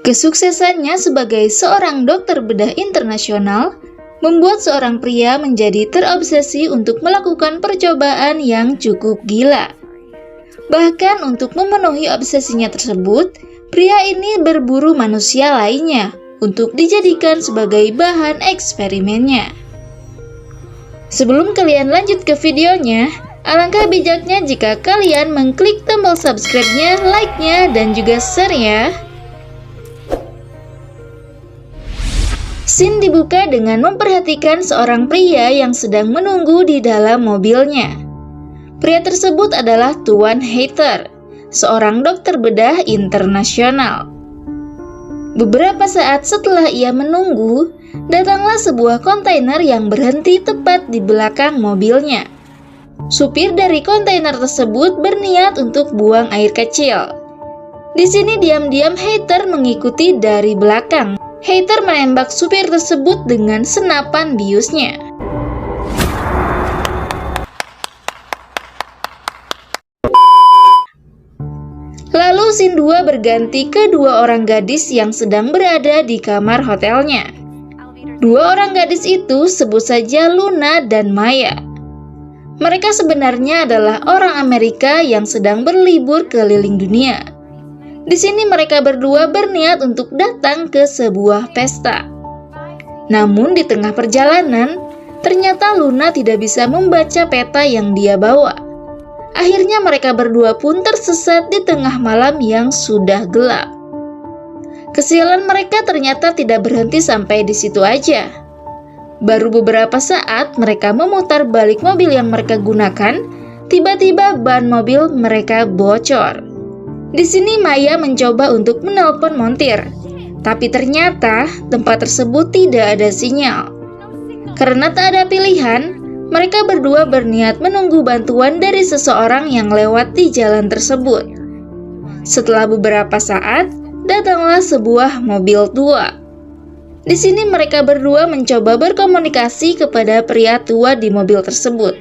Kesuksesannya sebagai seorang dokter bedah internasional membuat seorang pria menjadi terobsesi untuk melakukan percobaan yang cukup gila. Bahkan untuk memenuhi obsesinya tersebut, pria ini berburu manusia lainnya untuk dijadikan sebagai bahan eksperimennya. Sebelum kalian lanjut ke videonya, alangkah bijaknya jika kalian mengklik tombol subscribe-nya, like-nya, dan juga share ya. Scene dibuka dengan memperhatikan seorang pria yang sedang menunggu di dalam mobilnya. Pria tersebut adalah Tuan Heather, seorang dokter bedah internasional. Beberapa saat setelah ia menunggu, datanglah sebuah kontainer yang berhenti tepat di belakang mobilnya. Supir dari kontainer tersebut berniat untuk buang air kecil. Di sini diam-diam Heather mengikuti dari belakang. Heather menembak supir tersebut dengan senapan biusnya. Lalu scene 2 berganti ke dua orang gadis yang sedang berada di kamar hotelnya. Dua orang gadis itu sebut saja Luna dan Maya. Mereka sebenarnya adalah orang Amerika yang sedang berlibur keliling dunia. Di sini mereka berdua berniat untuk datang ke sebuah pesta. Namun di tengah perjalanan, ternyata Luna tidak bisa membaca peta yang dia bawa. Akhirnya mereka berdua pun tersesat di tengah malam yang sudah gelap. Kesialan mereka ternyata tidak berhenti sampai di situ aja. Baru beberapa saat mereka memutar balik mobil yang mereka gunakan, tiba-tiba ban mobil mereka bocor. Di sini Maya mencoba untuk menelpon montir, tapi ternyata tempat tersebut tidak ada sinyal. Karena tak ada pilihan, mereka berdua berniat menunggu bantuan dari seseorang yang lewat di jalan tersebut. Setelah beberapa saat, datanglah sebuah mobil tua. Di sini mereka berdua mencoba berkomunikasi kepada pria tua di mobil tersebut.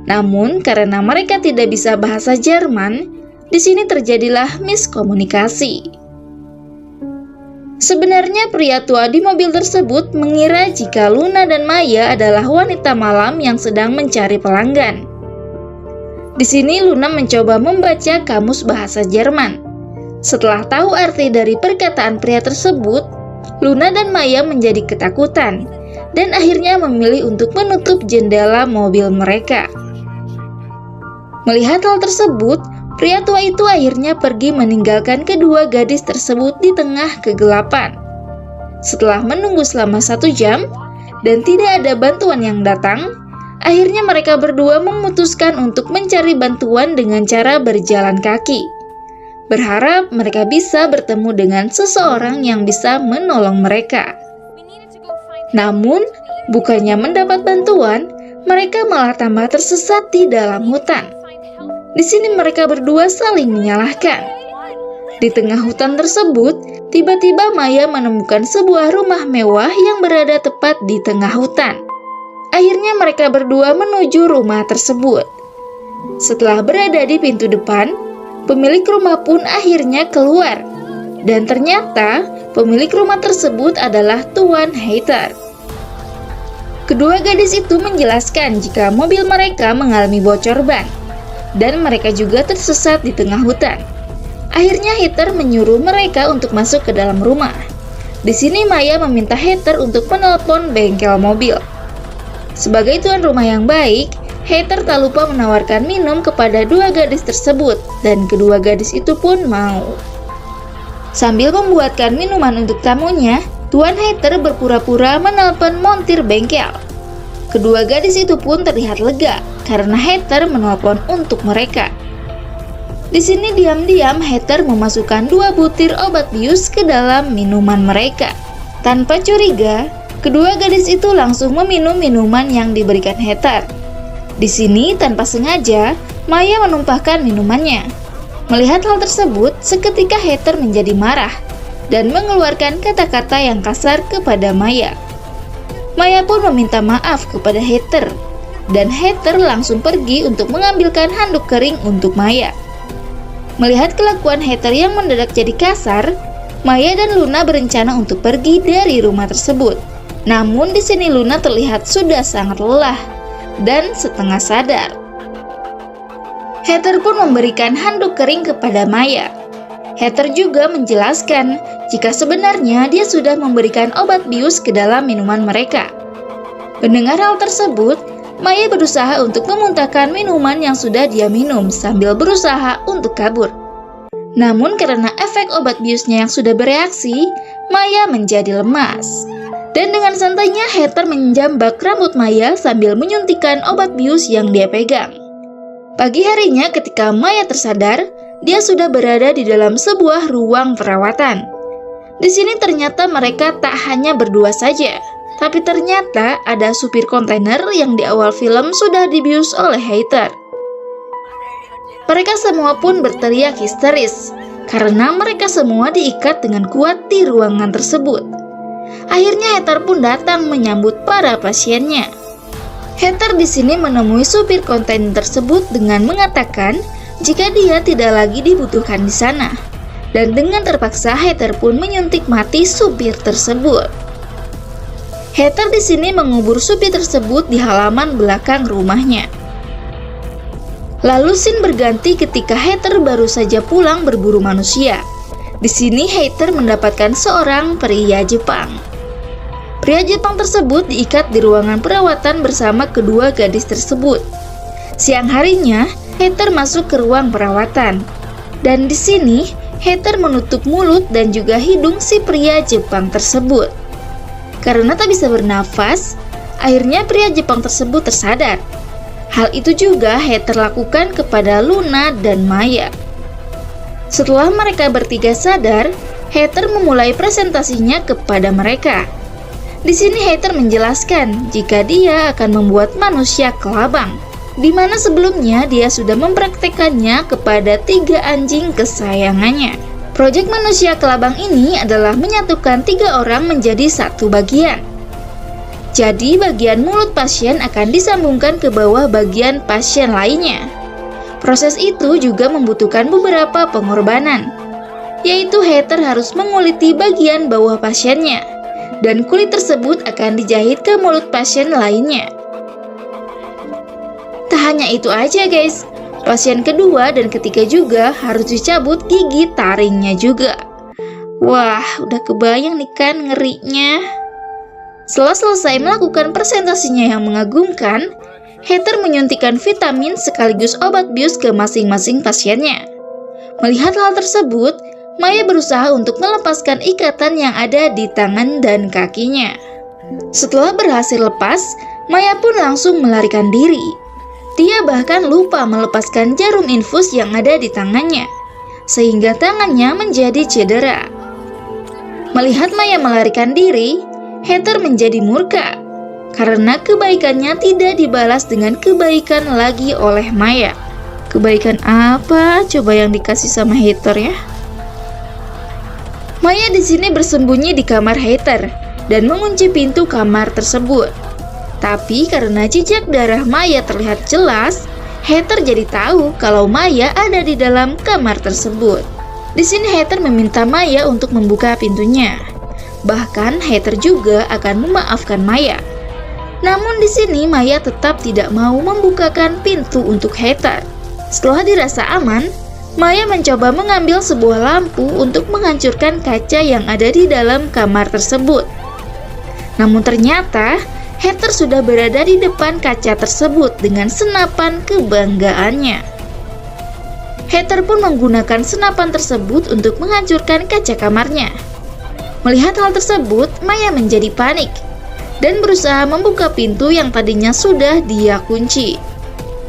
Namun karena mereka tidak bisa bahasa Jerman, di sini terjadilah miskomunikasi. Sebenarnya pria tua di mobil tersebut mengira jika Luna dan Maya adalah wanita malam yang sedang mencari pelanggan. Di sini Luna mencoba membaca kamus bahasa Jerman. Setelah tahu arti dari perkataan pria tersebut, Luna dan Maya menjadi ketakutan dan akhirnya memilih untuk menutup jendela mobil mereka. Melihat hal tersebut, pria tua itu akhirnya pergi meninggalkan kedua gadis tersebut di tengah kegelapan. Setelah menunggu selama 1 jam dan tidak ada bantuan yang datang, akhirnya mereka berdua memutuskan untuk mencari bantuan dengan cara berjalan kaki. Berharap mereka bisa bertemu dengan seseorang yang bisa menolong mereka. Namun, bukannya mendapat bantuan, mereka malah tambah tersesat di dalam hutan. Di sini mereka berdua saling menyalahkan. Di tengah hutan tersebut, tiba-tiba Maya menemukan sebuah rumah mewah yang berada tepat di tengah hutan. Akhirnya mereka berdua menuju rumah tersebut. Setelah berada di pintu depan, pemilik rumah pun akhirnya keluar. Dan ternyata pemilik rumah tersebut adalah Tuan Heather. Kedua gadis itu menjelaskan jika mobil mereka mengalami bocor ban dan mereka juga tersesat di tengah hutan. Akhirnya Heather menyuruh mereka untuk masuk ke dalam rumah. Di sini Maya meminta Heather untuk menelpon bengkel mobil. Sebagai tuan rumah yang baik, Heather tak lupa menawarkan minum kepada dua gadis tersebut dan kedua gadis itu pun mau. Sambil membuatkan minuman untuk tamunya, Tuan Heather berpura-pura menelpon montir bengkel. Kedua gadis itu pun terlihat lega karena Heather menelpon untuk mereka. Di sini diam-diam Heather memasukkan 2 butir obat bius ke dalam minuman mereka. Tanpa curiga, kedua gadis itu langsung meminum minuman yang diberikan Heather. Di sini tanpa sengaja, Maya menumpahkan minumannya. Melihat hal tersebut, seketika Heather menjadi marah dan mengeluarkan kata-kata yang kasar kepada Maya. Maya pun meminta maaf kepada Heather, dan Heather langsung pergi untuk mengambilkan handuk kering untuk Maya. Melihat kelakuan Heather yang mendadak jadi kasar, Maya dan Luna berencana untuk pergi dari rumah tersebut. Namun di sini Luna terlihat sudah sangat lelah dan setengah sadar. Heather pun memberikan handuk kering kepada Maya. Heather juga menjelaskan jika sebenarnya dia sudah memberikan obat bius ke dalam minuman mereka. Mendengar hal tersebut, Maya berusaha untuk memuntahkan minuman yang sudah dia minum sambil berusaha untuk kabur. Namun karena efek obat biusnya yang sudah bereaksi, Maya menjadi lemas. Dan dengan santainya Heather menjambak rambut Maya sambil menyuntikkan obat bius yang dia pegang. Pagi harinya ketika Maya tersadar, dia sudah berada di dalam sebuah ruang perawatan. Di sini ternyata mereka tak hanya berdua saja, tapi ternyata ada supir kontainer yang di awal film sudah dibius oleh Heather. Mereka semua pun berteriak histeris, karena mereka semua diikat dengan kuat di ruangan tersebut. Akhirnya Heather pun datang menyambut para pasiennya. Heather di sini menemui supir kontainer tersebut dengan mengatakan jika dia tidak lagi dibutuhkan di sana. Dan dengan terpaksa Heather pun menyuntik mati supir tersebut. Heather di sini mengubur supir tersebut di halaman belakang rumahnya. Lalu scene berganti ketika Heather baru saja pulang berburu manusia. Di sini Heather mendapatkan seorang pria Jepang. Pria Jepang tersebut diikat di ruangan perawatan bersama kedua gadis tersebut. Siang harinya, Heather masuk ke ruang perawatan. Dan di sini, Heather menutup mulut dan juga hidung si pria Jepang tersebut. Karena tak bisa bernafas, akhirnya pria Jepang tersebut tersadar. Hal itu juga Heather lakukan kepada Luna dan Maya. Setelah mereka bertiga sadar, Heather memulai presentasinya kepada mereka. Di sini Heather menjelaskan jika dia akan membuat manusia kelabang, di mana sebelumnya dia sudah mempraktekannya kepada 3 anjing kesayangannya. Proyek manusia kelabang ini adalah menyatukan 3 orang menjadi satu bagian. Jadi bagian mulut pasien akan disambungkan ke bawah bagian pasien lainnya. Proses itu juga membutuhkan beberapa pengorbanan, yaitu Heather harus menguliti bagian bawah pasiennya, dan kulit tersebut akan dijahit ke mulut pasien lainnya. Tak hanya itu aja guys, pasien kedua dan ketiga juga harus dicabut gigi taringnya juga. Wah, udah kebayang nih kan ngerinya. Setelah selesai melakukan presentasinya yang mengagumkan, Heather menyuntikkan vitamin sekaligus obat bius ke masing-masing pasiennya. Melihat hal tersebut, Maya berusaha untuk melepaskan ikatan yang ada di tangan dan kakinya. Setelah berhasil lepas, Maya pun langsung melarikan diri. Dia bahkan lupa melepaskan jarum infus yang ada di tangannya, sehingga tangannya menjadi cedera. Melihat Maya melarikan diri, Heather menjadi murka, karena kebaikannya tidak dibalas dengan kebaikan lagi oleh Maya. Kebaikan apa coba yang dikasih sama Heather ya? Maya di sini bersembunyi di kamar Heather dan mengunci pintu kamar tersebut. Tapi karena jejak darah Maya terlihat jelas, Heather jadi tahu kalau Maya ada di dalam kamar tersebut. Di sini Heather meminta Maya untuk membuka pintunya. Bahkan Heather juga akan memaafkan Maya. Namun di sini Maya tetap tidak mau membukakan pintu untuk Heather. Setelah dirasa aman, Maya mencoba mengambil sebuah lampu untuk menghancurkan kaca yang ada di dalam kamar tersebut. Namun ternyata Heather sudah berada di depan kaca tersebut dengan senapan kebanggaannya. Heather pun menggunakan senapan tersebut untuk menghancurkan kaca kamarnya. Melihat hal tersebut, Maya menjadi panik dan berusaha membuka pintu yang tadinya sudah dia kunci.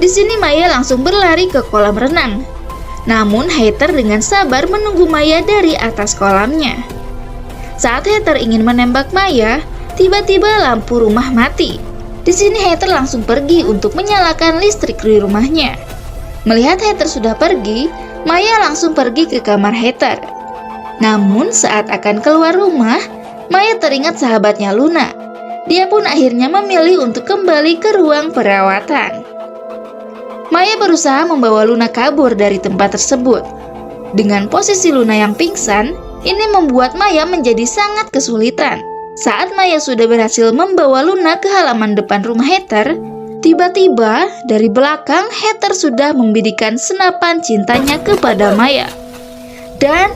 Di sini Maya langsung berlari ke kolam renang. Namun Heather dengan sabar menunggu Maya dari atas kolamnya. Saat Heather ingin menembak Maya, tiba-tiba lampu rumah mati. Di sini Heather langsung pergi untuk menyalakan listrik di rumahnya. Melihat Heather sudah pergi, Maya langsung pergi ke kamar Heather. Namun saat akan keluar rumah, Maya teringat sahabatnya Luna. Dia pun akhirnya memilih untuk kembali ke ruang perawatan. Maya berusaha membawa Luna kabur dari tempat tersebut. Dengan posisi Luna yang pingsan, Ini membuat Maya menjadi sangat kesulitan. Saat Maya sudah berhasil membawa Luna ke halaman depan rumah Heather, tiba-tiba dari belakang Heather sudah membidikan senapan cintanya kepada Maya. Dan